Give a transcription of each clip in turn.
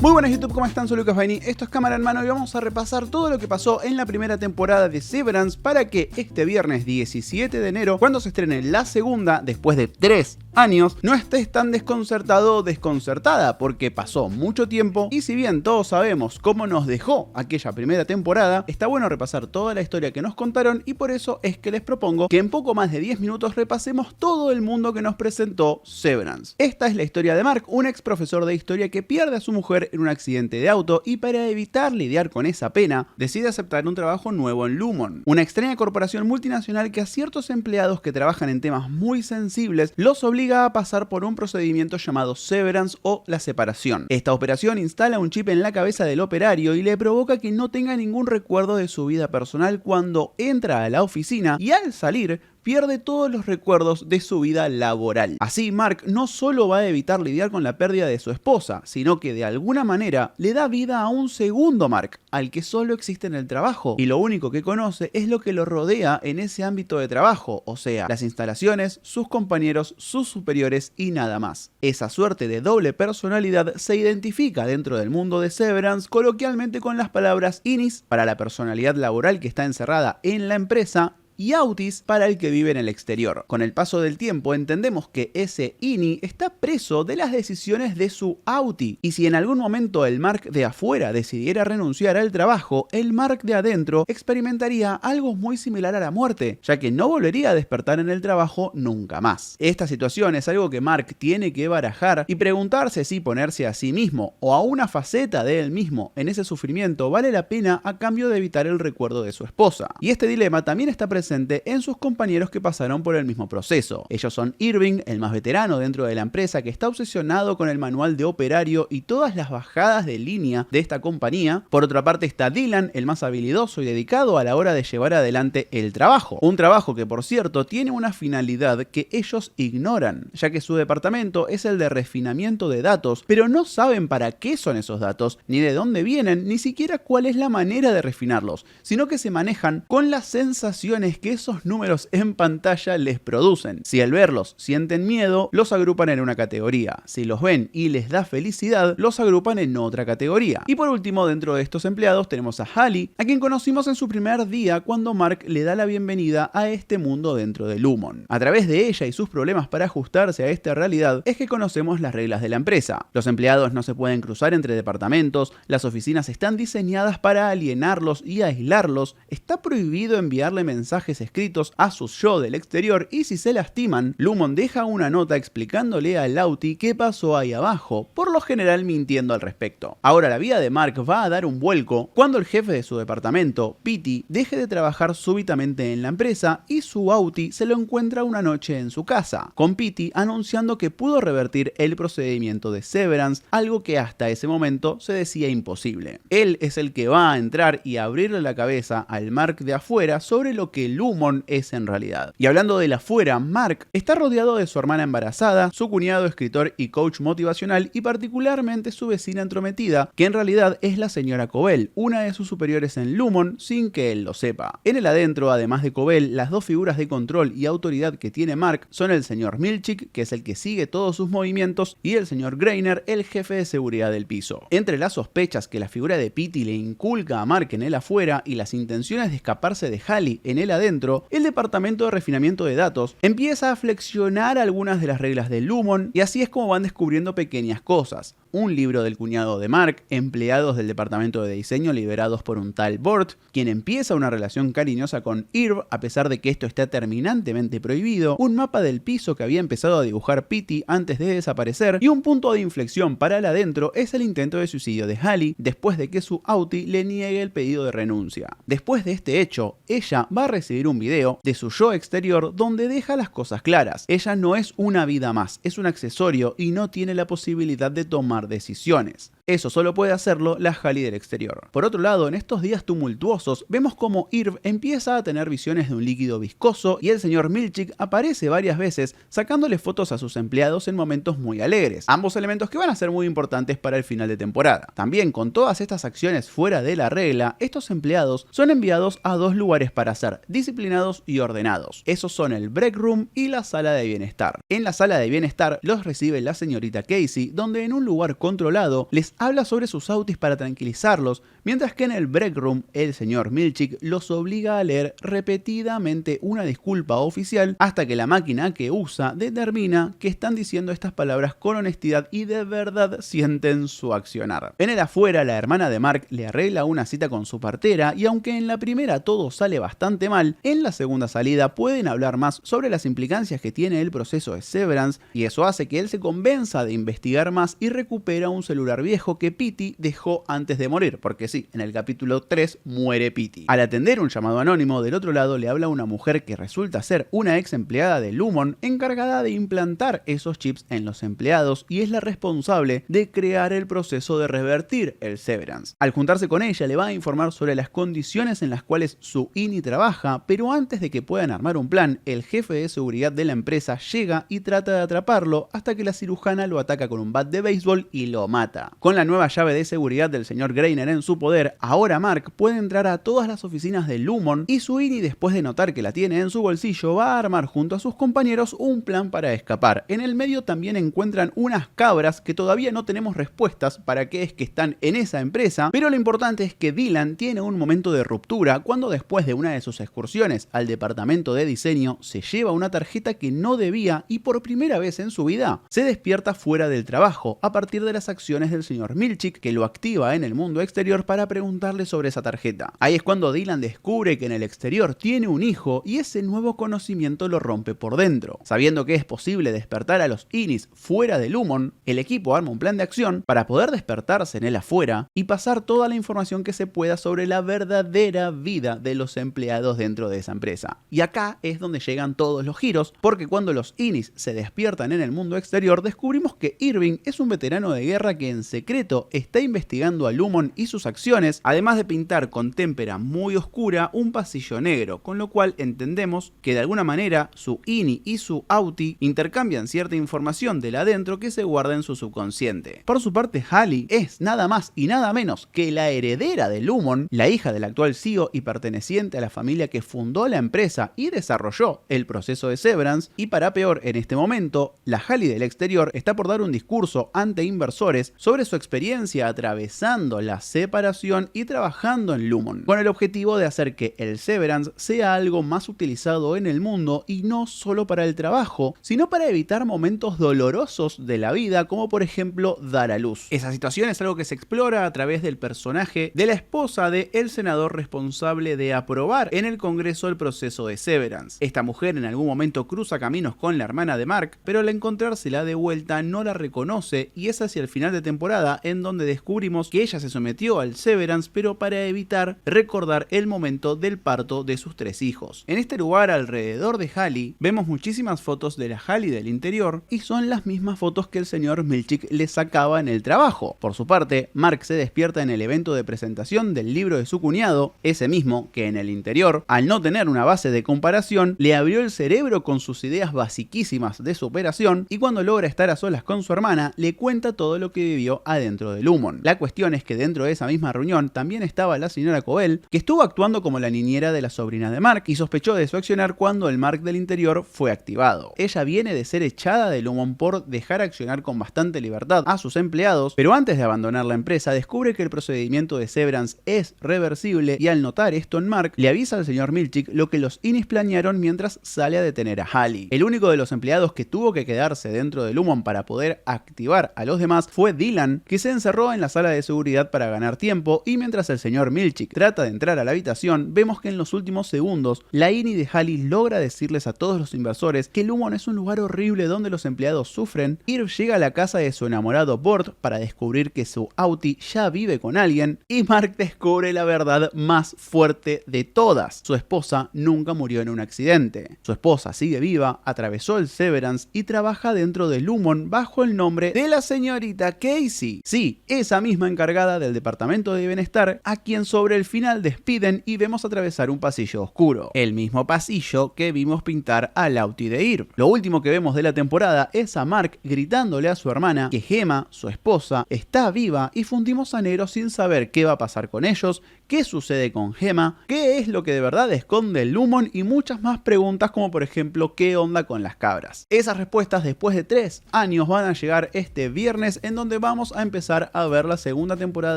Muy buenas YouTube, ¿cómo están? Soy Lucas Baini, esto es Cámara en Mano y vamos a repasar todo lo que pasó en la primera temporada de Severance para que este viernes 17 de enero, cuando se estrene la segunda, después de 3 años, no estés tan desconcertado o desconcertada, porque pasó mucho tiempo y si bien todos sabemos cómo nos dejó aquella primera temporada, está bueno repasar toda la historia que nos contaron y por eso es que les propongo que en poco más de 10 minutos repasemos todo el mundo que nos presentó Severance. Esta es la historia de Mark, un ex profesor de historia que pierde a su mujer en un accidente de auto y para evitar lidiar con esa pena, decide aceptar un trabajo nuevo en Lumon, una extraña corporación multinacional que a ciertos empleados que trabajan en temas muy sensibles los obliga a pasar por un procedimiento llamado Severance o la separación. Esta operación instala un chip en la cabeza del operario y le provoca que no tenga ningún recuerdo de su vida personal cuando entra a la oficina y al salir pierde todos los recuerdos de su vida laboral. Así, Mark no solo va a evitar lidiar con la pérdida de su esposa, sino que de alguna manera le da vida a un segundo Mark, al que solo existe en el trabajo, y lo único que conoce es lo que lo rodea en ese ámbito de trabajo, o sea, las instalaciones, sus compañeros, sus superiores y nada más. Esa suerte de doble personalidad se identifica dentro del mundo de Severance coloquialmente con las palabras Inis para la personalidad laboral que está encerrada en la empresa y Autis para el que vive en el exterior. Con el paso del tiempo entendemos que ese Ini está preso de las decisiones de su Auti, y si en algún momento el Mark de afuera decidiera renunciar al trabajo, el Mark de adentro experimentaría algo muy similar a la muerte, ya que no volvería a despertar en el trabajo nunca más. Esta situación es algo que Mark tiene que barajar y preguntarse si ponerse a sí mismo o a una faceta de él mismo en ese sufrimiento vale la pena a cambio de evitar el recuerdo de su esposa. Y este dilema también está presente en sus compañeros que pasaron por el mismo proceso. Ellos son Irving, el más veterano dentro de la empresa, que está obsesionado con el manual de operario y todas las bajadas de línea de esta compañía. Por otra parte está Dylan, el más habilidoso y dedicado a la hora de llevar adelante el trabajo. Un trabajo que, por cierto, tiene una finalidad que ellos ignoran, ya que su departamento es el de refinamiento de datos, pero no saben para qué son esos datos, ni de dónde vienen, ni siquiera cuál es la manera de refinarlos, sino que se manejan con las sensaciones que esos números en pantalla les producen. Si al verlos sienten miedo, los agrupan en una categoría. Si los ven y les da felicidad, los agrupan en otra categoría. Y por último, dentro de estos empleados tenemos a Hallie, a quien conocimos en su primer día cuando Mark le da la bienvenida a este mundo dentro de Lumon. A través de ella y sus problemas para ajustarse a esta realidad es que conocemos las reglas de la empresa. Los empleados no se pueden cruzar entre departamentos, las oficinas están diseñadas para alienarlos y aislarlos, está prohibido enviarle mensajes escritos a sus yo del exterior y si se lastiman, Lumon deja una nota explicándole a Lauti qué pasó ahí abajo, por lo general mintiendo al respecto. Ahora la vida de Mark va a dar un vuelco cuando el jefe de su departamento, Pete, deje de trabajar súbitamente en la empresa y su Auti se lo encuentra una noche en su casa, con Pete anunciando que pudo revertir el procedimiento de Severance, algo que hasta ese momento se decía imposible. Él es el que va a entrar y abrirle la cabeza al Mark de afuera sobre lo que Lumon es en realidad. Y hablando del afuera, Mark está rodeado de su hermana embarazada, su cuñado escritor y coach motivacional y particularmente su vecina entrometida, que en realidad es la señora Cobell, una de sus superiores en Lumon sin que él lo sepa. En el adentro, además de Cobell, las dos figuras de control y autoridad que tiene Mark son el señor Milchick, que es el que sigue todos sus movimientos, y el señor Greiner, el jefe de seguridad del piso. Entre las sospechas que la figura de Pity le inculca a Mark en el afuera y las intenciones de escaparse de Hallie en el adentro, el departamento de refinamiento de datos empieza a flexionar algunas de las reglas de Lumon y así es como van descubriendo pequeñas cosas. Un libro del cuñado de Mark, empleados del departamento de diseño liderados por un tal Bort, quien empieza una relación cariñosa con Irv a pesar de que esto está terminantemente prohibido, un mapa del piso que había empezado a dibujar Pity antes de desaparecer y un punto de inflexión para el adentro es el intento de suicidio de Hallie después de que su Auti le niegue el pedido de renuncia. Después de este hecho, ella va a recibir un video de su yo exterior donde deja las cosas claras. Ella no es una vida más, es un accesorio y no tiene la posibilidad de tomar decisiones. Eso solo puede hacerlo la Hallie del exterior. Por otro lado, en estos días tumultuosos, vemos como Irv empieza a tener visiones de un líquido viscoso y el señor Milchick aparece varias veces sacándole fotos a sus empleados en momentos muy alegres. Ambos elementos que van a ser muy importantes para el final de temporada. También, con todas estas acciones fuera de la regla, estos empleados son enviados a dos lugares para ser disciplinados y ordenados. Esos son el break room y la sala de bienestar. En la sala de bienestar los recibe la señorita Casey, donde en un lugar controlado les habla sobre sus autis para tranquilizarlos, mientras que en el break room el señor Milchick los obliga a leer repetidamente una disculpa oficial hasta que la máquina que usa determina que están diciendo estas palabras con honestidad y de verdad sienten su accionar. En el afuera, la hermana de Mark le arregla una cita con su partera y aunque en la primera todo sale bastante mal, en la segunda salida pueden hablar más sobre las implicancias que tiene el proceso de Severance y eso hace que él se convenza de investigar más y recupera un celular viejo que Petey dejó antes de morir, porque sí, en el capítulo 3 muere Petey. Al atender un llamado anónimo, del otro lado le habla una mujer que resulta ser una ex empleada de Lumon encargada de implantar esos chips en los empleados y es la responsable de crear el proceso de revertir el Severance. Al juntarse con ella le va a informar sobre las condiciones en las cuales su INI trabaja, pero antes de que puedan armar un plan, el jefe de seguridad de la empresa llega y trata de atraparlo hasta que la cirujana lo ataca con un bat de béisbol y lo mata. Con la nueva llave de seguridad del señor Greiner en su poder, ahora Mark puede entrar a todas las oficinas de Lumon y su INI, después de notar que la tiene en su bolsillo, va a armar junto a sus compañeros un plan para escapar. En el medio también encuentran unas cabras que todavía no tenemos respuestas para qué es que están en esa empresa, pero lo importante es que Dylan tiene un momento de ruptura cuando después de una de sus excursiones al departamento de diseño se lleva una tarjeta que no debía y por primera vez en su vida se despierta fuera del trabajo a partir de las acciones del señor Milchick, que lo activa en el mundo exterior para preguntarle sobre esa tarjeta. Ahí es cuando Dylan descubre que en el exterior tiene un hijo y ese nuevo conocimiento lo rompe por dentro. Sabiendo que es posible despertar a los INIs fuera de Lumon, el equipo arma un plan de acción para poder despertarse en el afuera y pasar toda la información que se pueda sobre la verdadera vida de los empleados dentro de esa empresa. Y acá es donde llegan todos los giros, porque cuando los INIs se despiertan en el mundo exterior, descubrimos que Irving es un veterano de guerra que en secreto está investigando a Lumon y sus acciones, además de pintar con témpera muy oscura un pasillo negro, con lo cual entendemos que de alguna manera su INI y su AUTI intercambian cierta información del adentro que se guarda en su subconsciente. Por su parte, Hallie es nada más y nada menos que la heredera de Lumon, la hija del actual CEO y perteneciente a la familia que fundó la empresa y desarrolló el proceso de Severance, y para peor, en este momento, la Hallie del exterior está por dar un discurso ante inversores sobre su experiencia atravesando la separación y trabajando en Lumon, con el objetivo de hacer que el Severance sea algo más utilizado en el mundo y no solo para el trabajo, sino para evitar momentos dolorosos de la vida, como por ejemplo dar a luz. Esa situación es algo que se explora a través del personaje de la esposa de el senador responsable de aprobar en el Congreso el proceso de Severance. Esta mujer en algún momento cruza caminos con la hermana de Mark, pero al encontrársela de vuelta no la reconoce y es hacia el final de temporada en donde descubrimos que ella se sometió al Severance pero para evitar recordar el momento del parto de sus 3 hijos. En este lugar alrededor de Hallie vemos muchísimas fotos de la Hallie del interior y son las mismas fotos que el señor Milchick le sacaba en el trabajo. Por su parte, Mark se despierta en el evento de presentación del libro de su cuñado, ese mismo que en el interior, al no tener una base de comparación, le abrió el cerebro con sus ideas basiquísimas de su operación y cuando logra estar a solas con su hermana, le cuenta todo lo que vivió adentro de Lumon. La cuestión es que dentro de esa misma reunión también estaba la señora Cobell, que estuvo actuando como la niñera de la sobrina de Mark y sospechó de su accionar cuando el Mark del interior fue activado. Ella viene de ser echada de Lumon por dejar accionar con bastante libertad a sus empleados, pero antes de abandonar la empresa descubre que el procedimiento de Severance es reversible y al notar esto en Mark, le avisa al señor Milchick lo que los INIs planearon mientras sale a detener a Hallie. El único de los empleados que tuvo que quedarse dentro de Lumon para poder activar a los demás fue Dylan, que se encerró en la sala de seguridad para ganar tiempo y mientras el señor Milchick trata de entrar a la habitación, vemos que en los últimos segundos la INI de Hallie logra decirles a todos los inversores que Lumon es un lugar horrible donde los empleados sufren. Irv llega a la casa de su enamorado Bort para descubrir que su Auti ya vive con alguien y Mark descubre la verdad más fuerte de todas. Su esposa nunca murió en un accidente. Su esposa sigue viva, atravesó el Severance y trabaja dentro de Lumon bajo el nombre de la señorita Casey. Sí, esa misma encargada del departamento de bienestar a quien sobre el final despiden y vemos atravesar un pasillo oscuro. El mismo pasillo que vimos pintar al Auti de Irv. Lo último que vemos de la temporada es a Mark gritándole a su hermana que Gemma, su esposa, está viva y fundimos a negro sin saber qué va a pasar con ellos, qué sucede con Gemma, qué es lo que de verdad esconde el Lumon y muchas más preguntas como por ejemplo qué onda con las cabras. Esas respuestas después de 3 años van a llegar este viernes, en donde vamos a empezar a ver la segunda temporada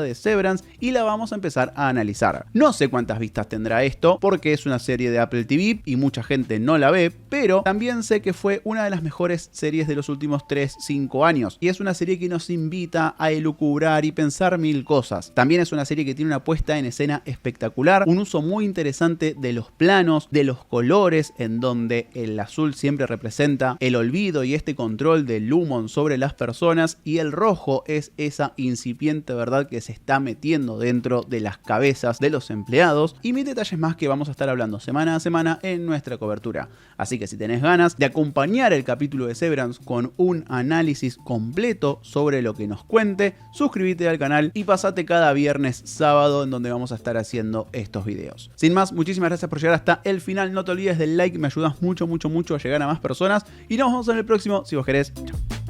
de Severance y la vamos a empezar a analizar. No sé cuántas vistas tendrá esto porque es una serie de Apple TV y mucha gente no la ve, pero también sé que fue una de las mejores series de los últimos 3-5 años y es una serie que nos invita a elucubrar y pensar mil cosas. También es una serie que tiene una puesta en escena espectacular, un uso muy interesante de los planos, de los colores, en donde el azul siempre representa el olvido y este control del Lumon sobre las personas, y el rojo es esa incipiente verdad que se está metiendo dentro de las cabezas de los empleados, y mil detalles más que vamos a estar hablando semana a semana en nuestra cobertura. Así que si tenés ganas de acompañar el capítulo de Severance con un análisis completo sobre lo que nos cuente, suscríbete al canal y pasate cada viernes, sábado, en donde vamos a estar haciendo estos videos. Sin más, muchísimas gracias por llegar hasta el final. No te olvides del like, me ayudas mucho a llegar a más personas y nos vemos en el próximo si vos querés. Chao.